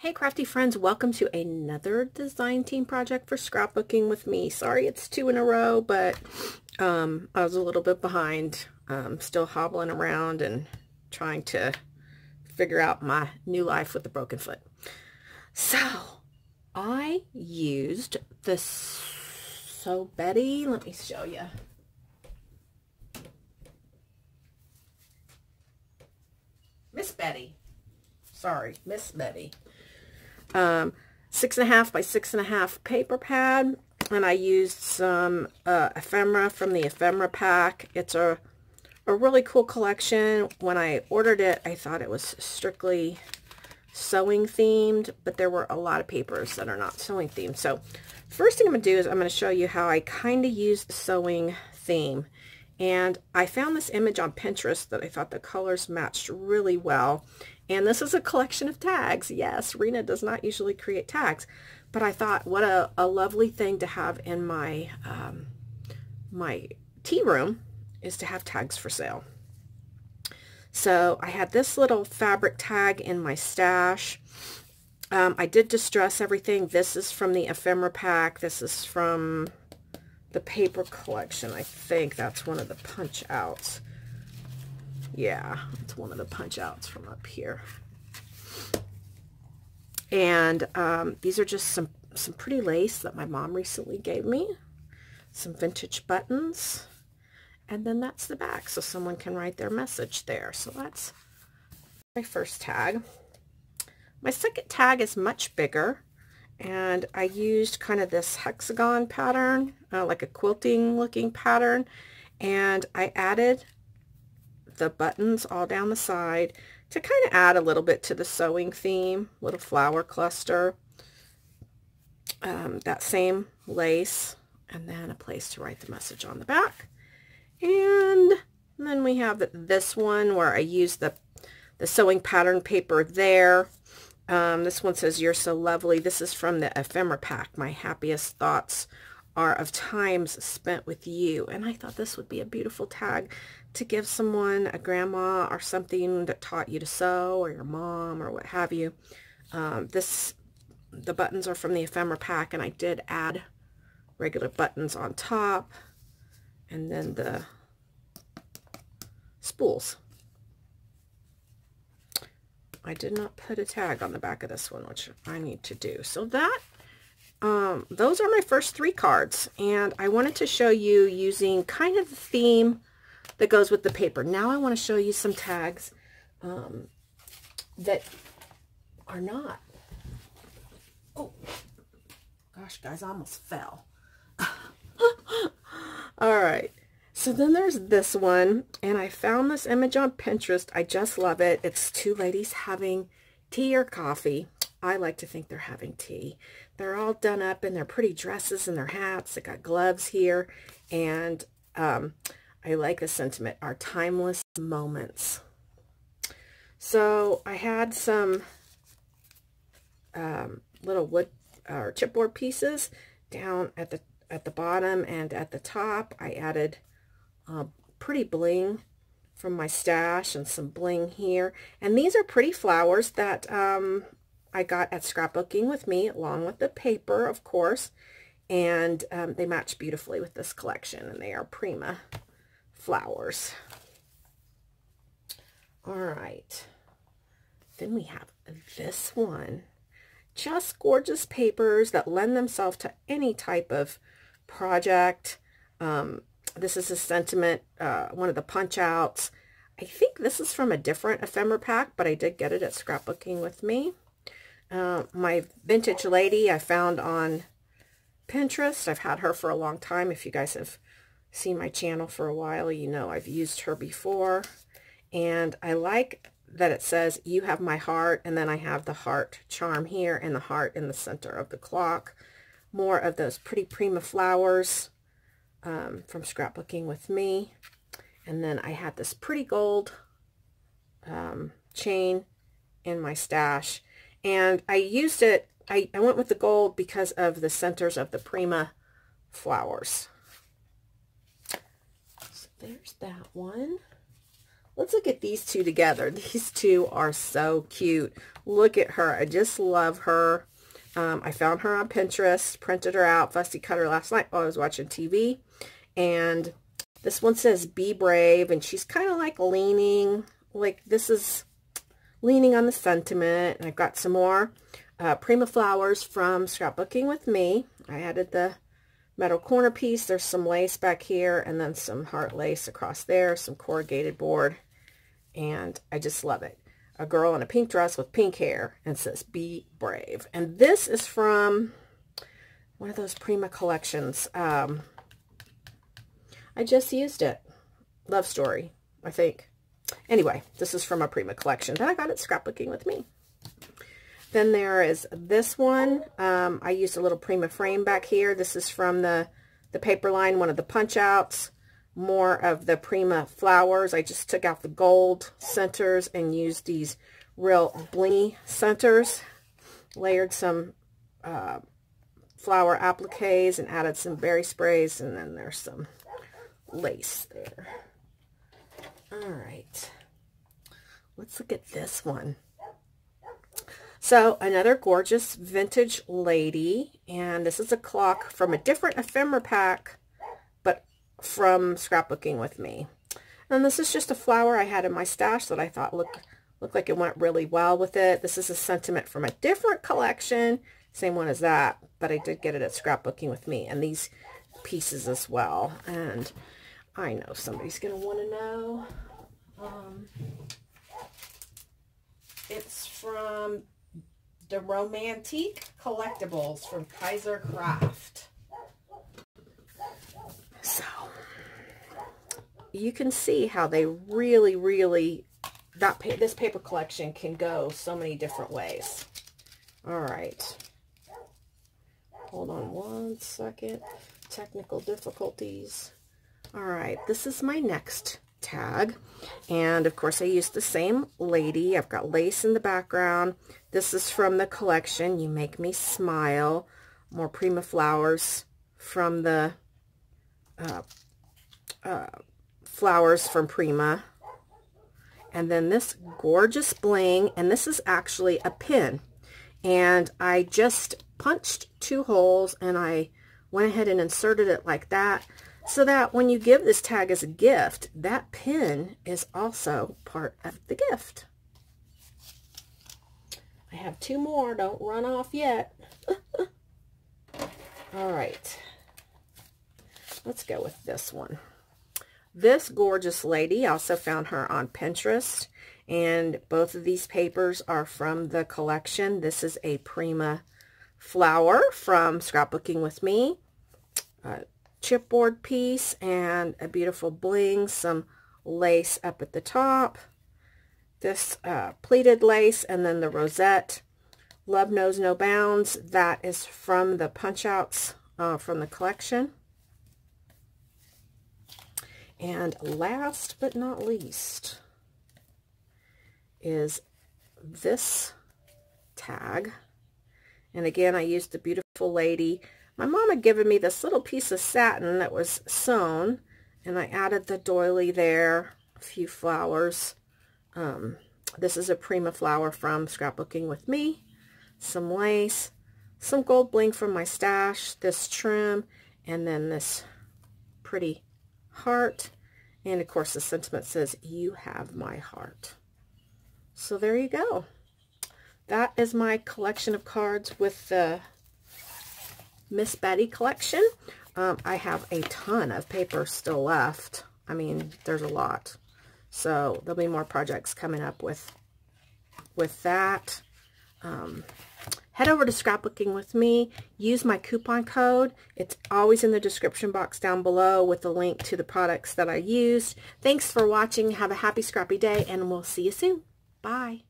Hey crafty friends, welcome to another design team project for scrapbooking with me. Sorry it's 2 in a row, but I was a little bit behind. Still hobbling around and trying to figure out my new life with the broken foot. So I used this Betty. Let me show you. Miss Betty. Sorry, Miss Betty. 6.5 by 6.5 paper pad, and I used some ephemera from the ephemera pack. It's a really cool collection. When I ordered it, I thought it was strictly sewing themed, but there were a lot of papers that are not sewing themed. So first thing I'm going to do is I'm going to show you how I kind of used the sewing theme. And I found this image on Pinterest that I thought the colors matched really well. And this is a collection of tags. Yes, Rena does not usually create tags, but I thought what a lovely thing to have in my my tea room is to have tags for sale. So I had this little fabric tag in my stash. I did distress everything. This is from the ephemera pack. This is from the paper collection. I think that's one of the punch outs. Yeah, it's one of the punch outs from up here. And these are just some pretty lace that my mom recently gave me. Some vintage buttons. And then that's the back, so someone can write their message there. So that's my first tag. My second tag is much bigger. And I used kind of this hexagon pattern, like a quilting looking pattern. And I added the buttons all down the side to kind of add a little bit to the sewing theme, little flower cluster, that same lace, and then a place to write the message on the back. And then we have this one where I used the sewing pattern paper there. This one says, "You're so lovely." This is from the ephemera pack. My happiest thoughts are of times spent with you. And I thought this would be a beautiful tag to give someone, a grandma or something that taught you to sew, or your mom or what have you. The buttons are from the ephemera pack, and I did add regular buttons on top, and then the spools. I did not put a tag on the back of this one, which I need to do. So that those are my first 3 cards, and I wanted to show you using kind of the theme that goes with the paper. Now I want to show you some tags that are not. Oh gosh, guys, I almost fell. All right, so then there's this one, and I found this image on Pinterest. I just love it. It's 2 ladies having tea or coffee. I like to think they're having tea. They're all done up in their pretty dresses and their hats. They got gloves here, and I like the sentiment, our timeless moments. So I had some little wood or chipboard pieces down at the bottom and at the top. I added pretty bling from my stash and some bling here. And these are pretty flowers that I got at Scrapbooking with me, along with the paper, of course. And they match beautifully with this collection, and they are prima flowers. All right. Then we have this one. Just gorgeous papers that lend themselves to any type of project. This is a sentiment, one of the punch outs. I think this is from a different ephemera pack, but I did get it at Scrapbooking with me. My vintage lady I found on Pinterest. I've had her for a long time. If you guys have seen my channel for a while, you know I've used her before. And I like that it says, "You have my heart," and then I have the heart charm here and the heart in the center of the clock. More of those pretty prima flowers from Scrapbooking with me. And then I had this pretty gold chain in my stash. And I used it, I went with the gold because of the centers of the prima flowers. So there's that one. Let's look at these two together. These two are so cute. Look at her. I just love her. I found her on Pinterest, printed her out, fussy cut her last night while I was watching TV. And this one says, be brave. And she's kind of like leaning, like this is leaning on the sentiment. And I've got some more Prima flowers from Scrapbooking with Me. I added the metal corner piece. There's some lace back here and then some heart lace across there, some corrugated board. And I just love it. A girl in a pink dress with pink hair and says, be brave. And this is from one of those Prima collections. I just used it. Love Story, I think. Anyway, this is from a Prima collection that I got at Scrapbooking with Me. Then there is this one. I used a little Prima frame back here. This is from the paper line, one of the punch outs. More of the Prima flowers. I just took out the gold centers and used these real blingy centers. Layered some flower appliques and added some berry sprays, and then there's some lace there. Alright, let's look at this one. So another gorgeous vintage lady, and this is a clock from a different ephemera pack, but from Scrapbooking with Me. And this is just a flower I had in my stash that I thought looked like it went really well with it. This is a sentiment from a different collection, same one as that, but I did get it at Scrapbooking with Me, and these pieces as well. And I know somebody's going to want to know. It's from the Romantique Collectibles from Kaisercraft. So, you can see how they really, this paper collection can go so many different ways. All right. Hold on one second. Technical difficulties. All right, this is my next tag. And of course I used the same lady. I've got lace in the background. This is from the collection, You Make Me Smile. More Prima flowers from the flowers from Prima. And then this gorgeous bling, and this is actually a pin. And I just punched 2 holes and I went ahead and inserted it like that, so that when you give this tag as a gift, that pin is also part of the gift. I have 2 more, don't run off yet. All right, let's go with this one. This gorgeous lady, I also found her on Pinterest, and both of these papers are from the collection. This is a Prima flower from Scrapbooking with Me. Chipboard piece and a beautiful bling, some lace up at the top. This pleated lace, and then the rosette. Love Knows No Bounds. That is from the punch outs from the collection. And last but not least is this tag. And again, I used the beautiful lady. My mom had given me this little piece of satin that was sewn, and I added the doily there, a few flowers. This is a Prima flower from Scrapbooking with Me, some lace, some gold bling from my stash, this trim, and then this pretty heart. And of course the sentiment says, you have my heart. So there you go. That is my collection of cards with the Miss Betty collection. I have a ton of paper still left. I mean, there's a lot. So there'll be more projects coming up with that. Head over to Scrapbooking with Me. Use my coupon code. It's always in the description box down below with the link to the products that I used. Thanks for watching. Have a happy scrappy day, and we'll see you soon. Bye.